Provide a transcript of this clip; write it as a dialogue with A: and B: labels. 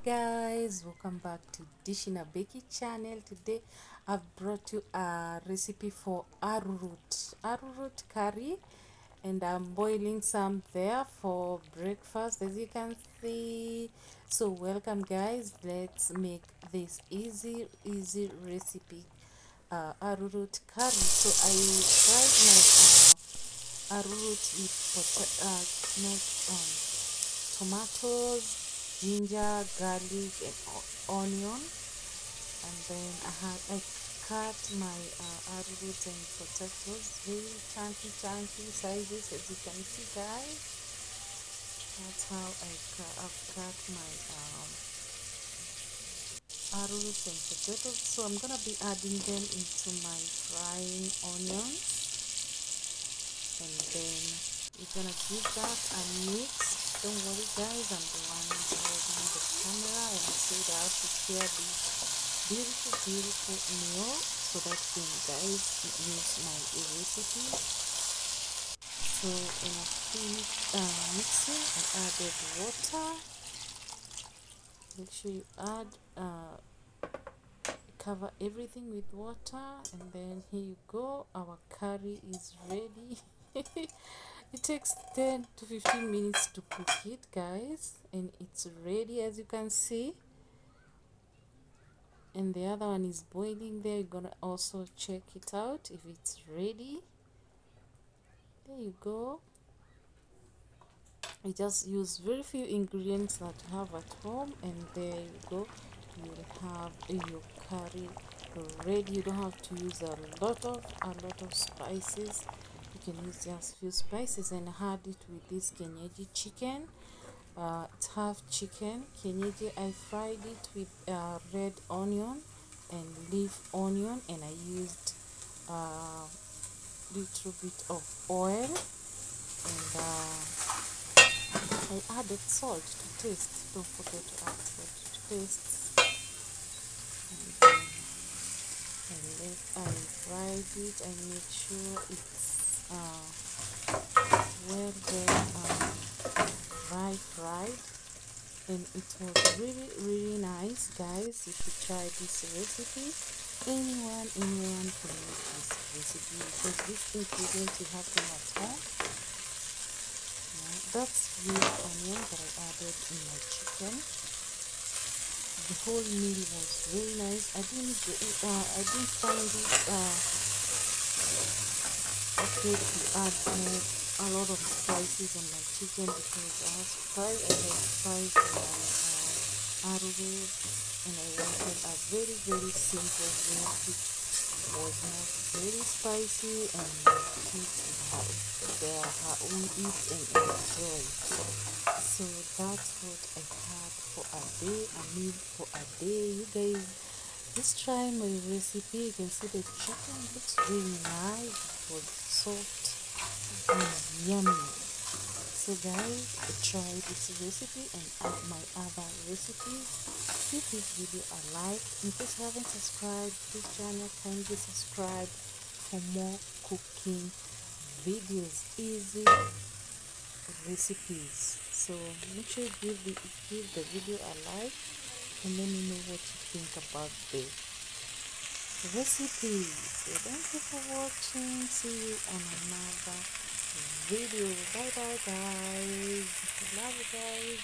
A: Guys, welcome back to Dishinabecky channel. Today I've brought you a recipe for arrowroot curry, and I'm boiling some there for breakfast, as you can see. So welcome guys, let's make this easy recipe, arrowroot curry. So I fried my arrowroot with tomatoes, ginger, garlic, and onion, and then I cut my arrowroot and potatoes very chunky sizes, as you can see guys. That's how I've cut my arrowroot and potatoes. So I'm gonna be adding them into my frying onions, and then we're gonna give that a mix. Don't worry guys, I'm the one holding the camera, and I said I have to share this beautiful meal so that you guys use my recipe. So when I finished mixing, I added water. Make sure you cover everything with water, and then here you go, our curry is ready. It takes 10 to 15 minutes to cook it guys, and it's ready, as you can see. And the other one is boiling there. You're gonna also check it out if it's ready. There you go. I just use very few ingredients that you have at home, and there you go, you'll have your curry ready. You don't have to use a lot of spices. You can use just few spices and add it with this kienyeji chicken. It's half chicken kienyeji. I fried it with red onion and leaf onion, and I used a little bit of oil, and I added salt to taste. Don't forget to add salt to taste. And I fried it. I make sure it's well fried, and it was really nice guys. You should try this recipe. Anyone can make this recipe, because these ingredients you have them at home. That's green onion that I added in my chicken. The whole meal was very nice. I didn't find it okay to add a lot of spices on my chicken, because I had fried my arrowroot, and I wanted a very simple meal which was not very spicy, and my kids will eat and enjoy. So that's what I had for a day, a meal for a day. You guys, just try my recipe. You can see the chicken looks really nice. It was soft and yummy. So guys, try this recipe and add my other recipes. Give this video a like. In case you haven't subscribed to this channel, kindly subscribe for more cooking videos, easy recipes. So make sure you give the video a like, and let me know what you think about the recipe. So thank you for watching. See you on another video. Bye guys. Love you guys.